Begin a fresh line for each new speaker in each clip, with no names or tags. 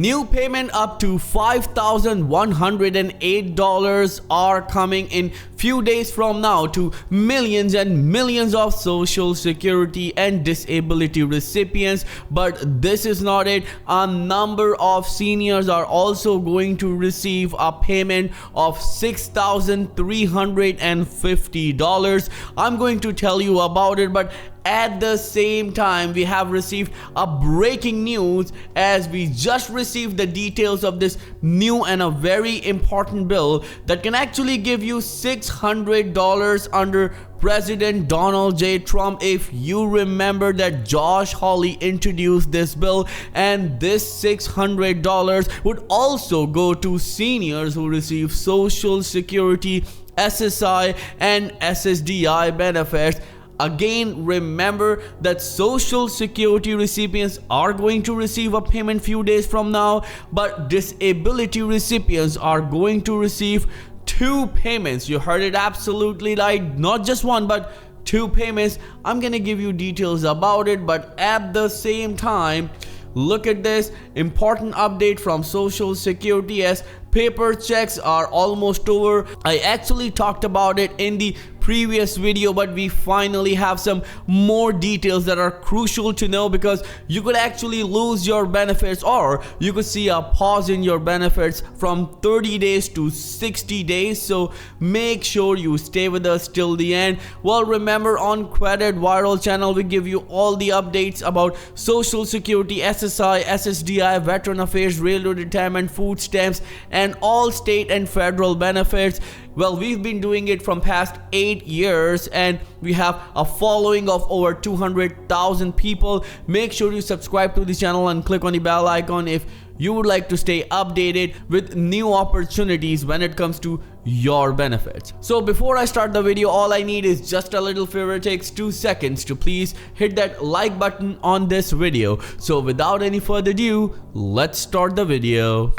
new payment up to $5,108 are coming in few days from now to millions and millions of Social Security and disability recipients. But this is not it. A number of seniors are also going to receive a payment of $6,350. I'm going to tell you about it, but at the same time, we have received a breaking news as we just received the details of this new and a very important bill that can actually give you $600 under President Donald J. Trump. If you remember that Josh Hawley introduced this bill, and this $600 would also go to seniors who receive Social Security, SSI and SSDI benefits. Again, remember that Social Security recipients are going to receive a payment few days from now, but disability recipients are going to receive two payments. You heard it absolutely right, not just one but two payments. I'm gonna give you details about it, but at the same time, look at this important update from Social Security as paper checks are almost over. I actually talked about it in the previous video, but we finally have some more details that are crucial to know, because you could actually lose your benefits, or you could see a pause in your benefits from 30 days to 60 days. So make sure you stay with us till the end. Well, remember, on Credit Viral channel we give you all the updates about Social Security, SSI, SSDI, Veteran Affairs, Railroad Retirement, food stamps and all state and federal benefits. Well, we've been doing it from past 8 years and we have a following of over 200,000 people. Make sure you subscribe to the channel and click on the bell icon if you would like to stay updated with new opportunities when it comes to your benefits. So before I start the video, all I need is just a little favor. It takes 2 seconds to please hit that like button on this video. So without any further ado, let's start the video.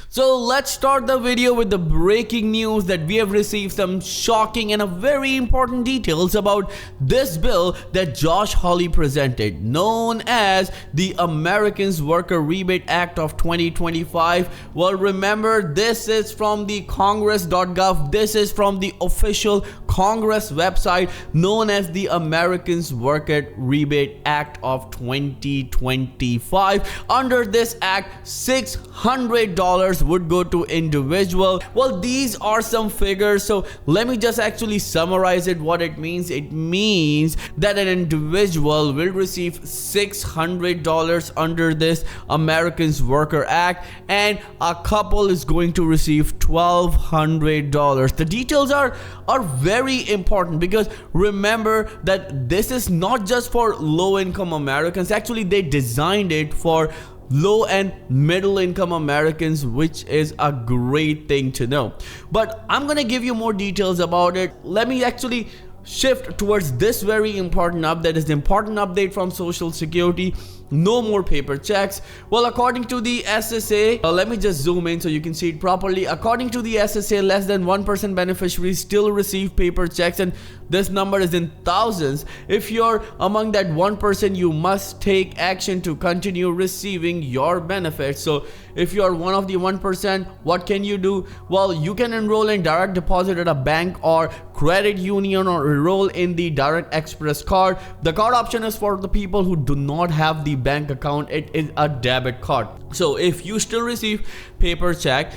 So let's start the video with the breaking news that we have received some shocking and a very important details about this bill that Josh Hawley presented, known as the Americans Worker Rebate Act of 2025. Well, remember, this is from the congress.gov. This is from the official Congress website, known as the Americans Worker Rebate Act of 2025. Under this act, $600 would go to individual. Well, these are some figures, so let me just actually summarize it. What it means: it means that an individual will receive $600 under this Americans Worker Act, and a couple is going to receive $1,200. The details are very important, because remember that this is not just for low-income Americans. Actually, they designed it for low and middle income Americans, which is a great thing to know. But I'm gonna give you more details about it. Let me actually shift towards this very important update. Is the important update from Social Security. No more paper checks. Well, according to the SSA, let me just zoom in so you can see it properly. According to the SSA, less than 1% beneficiaries still receive paper checks, and this number is in thousands. If you're among that 1%, you must take action to continue receiving your benefits. So if you're one of the 1%, what can you do? Well, you can enroll in direct deposit at a bank or credit union, or enroll in the Direct Express card. The card option is for the people who do not have the bank account. It is a debit card. So if you still receive paper check,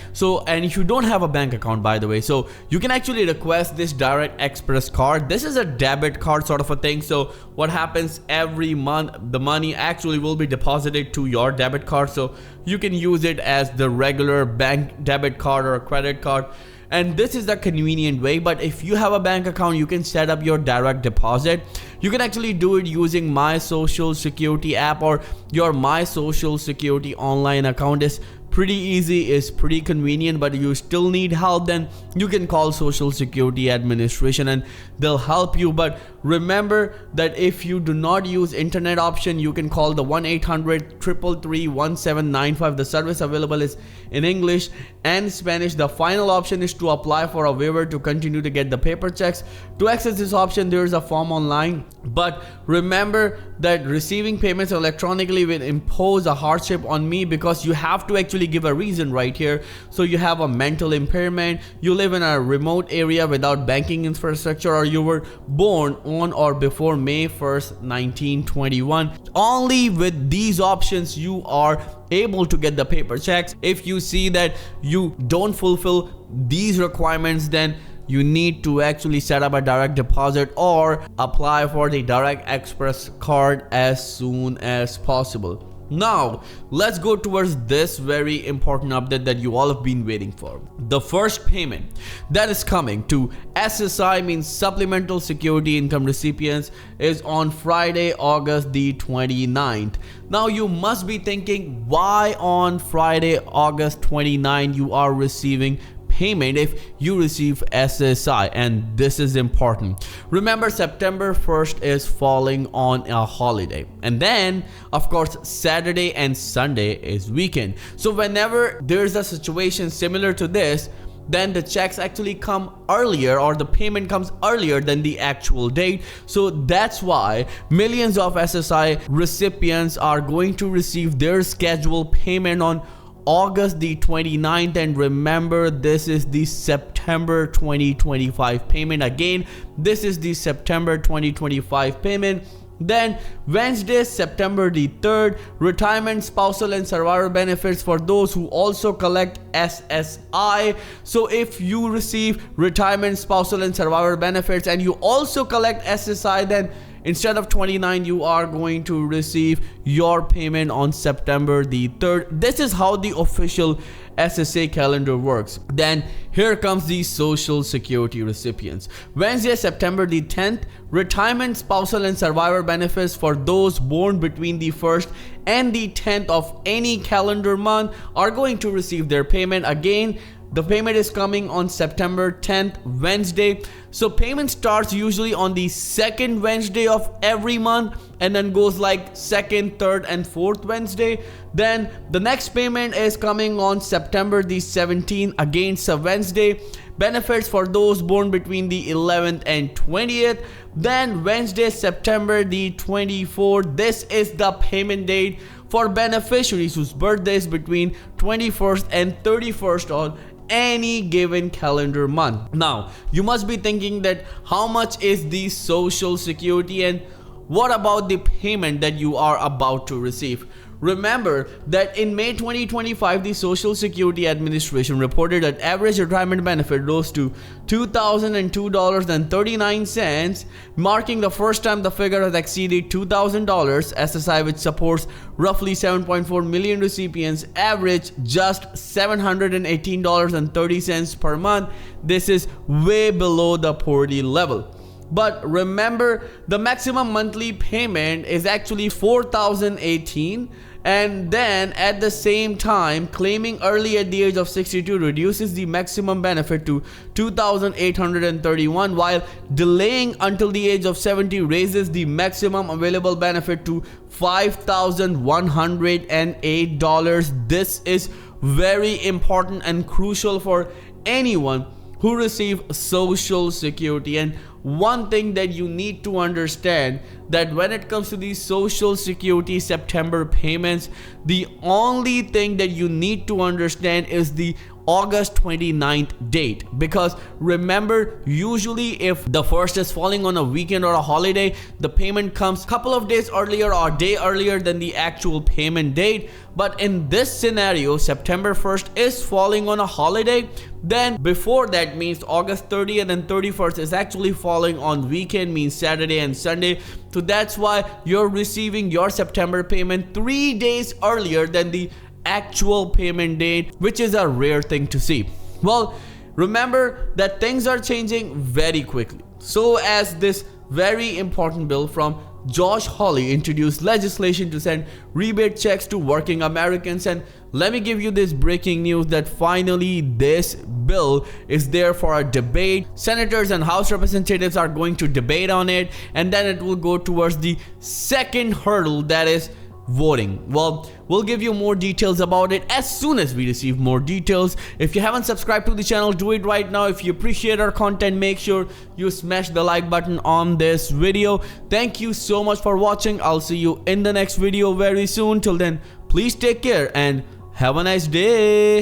and if you don't have a bank account, by the way, so you can actually request this Direct Express card. This is a debit card sort of a thing. So what happens, every month the money actually will be deposited to your debit card, so you can use it as the regular bank debit card or a credit card. And this is the convenient way. But if you have a bank account, you can set up your direct deposit. You can actually do it using My Social Security app, or your My Social Security online account is pretty easy, is pretty convenient, but you still need help, then you can call Social Security Administration and they'll help you. But remember that if you do not use internet option, you can call the 1-800-333-1795. The service available is in English and Spanish. The final option is to apply for a waiver to continue to get the paper checks. To access this option, there is a form online, but remember that receiving payments electronically will impose a hardship on me, because you have to actually give a reason right here. So you have a mental impairment, you live in a remote area without banking infrastructure, or you were born on or before May 1st, 1921. Only with these options you are able to get the paper checks. If you see that you don't fulfill these requirements, then you need to actually set up a direct deposit or apply for the direct express card as soon as possible. Now let's go towards this very important update that you all have been waiting for. The first payment that is coming to SSI, means Supplemental Security Income recipients, is on Friday, August the 29th. Now you must be thinking, why on Friday, August 29th you are receiving payment if you receive SSI? And this is important. Remember, September 1st is falling on a holiday, and then of course Saturday and Sunday is weekend. So whenever there's a situation similar to this, then the checks actually come earlier, or the payment comes earlier than the actual date. So that's why millions of SSI recipients are going to receive their scheduled payment on August the 29th. And remember, this is the September 2025 payment. Again, this is the September 2025 payment. Then Wednesday, September the 3rd, retirement, spousal and survivor benefits for those who also collect SSI. So if you receive retirement, spousal and survivor benefits and you also collect SSI, then instead of 29, you are going to receive your payment on September the 3rd. This is how the official SSA calendar works. Then here comes the Social Security recipients. Wednesday, September the 10th, retirement, spousal and survivor benefits for those born between the 1st and the 10th of any calendar month are going to receive their payment. Again, the payment is coming on September 10th, Wednesday. So payment starts usually on the second Wednesday of every month and then goes like second, third and fourth Wednesday. Then the next payment is coming on September the 17th, again it's a Wednesday. Benefits for those born between the 11th and 20th. Then Wednesday, September the 24th. This is the payment date for beneficiaries whose birthdays between 21st and 31st on any given calendar month. Now you must be thinking that how much is the Social Security and what about the payment that you are about to receive? Remember that in May 2025, the Social Security Administration reported that average retirement benefit rose to $2,002.39, marking the first time the figure has exceeded $2,000. SSI, which supports roughly 7.4 million recipients, average just $718.30 per month. This is way below the poverty level. But remember, the maximum monthly payment is actually $4,018, and then at the same time, claiming early at the age of 62 reduces the maximum benefit to $2,831, while delaying until the age of 70 raises the maximum available benefit to $5,108. This is very important and crucial for anyone who receive Social Security. And one thing that you need to understand, that when it comes to the Social Security September payments, the only thing that you need to understand is the August 29th date, because remember, usually if the first is falling on a weekend or a holiday, the payment comes a couple of days earlier or a day earlier than the actual payment date. But in this scenario, September 1st is falling on a holiday, then before that means August 30th and 31st is actually falling on weekend, means Saturday and Sunday. So that's why you're receiving your September payment 3 days earlier than the actual payment date, which is a rare thing to see. Well, remember that things are changing very quickly. So as this very important bill from Josh Hawley introduced legislation to send rebate checks to working Americans. And let me give you this breaking news that finally this bill is there for a debate. Senators and House representatives are going to debate on it, and then it will go towards the second hurdle, that is voting. Well, we'll give you more details about it as soon as we receive more details. If you haven't subscribed to the channel, do it right now. If you appreciate our content, make sure you smash the like button on this video. Thank you so much for watching. I'll see you in the next video very soon. Till then, please take care and have a nice day.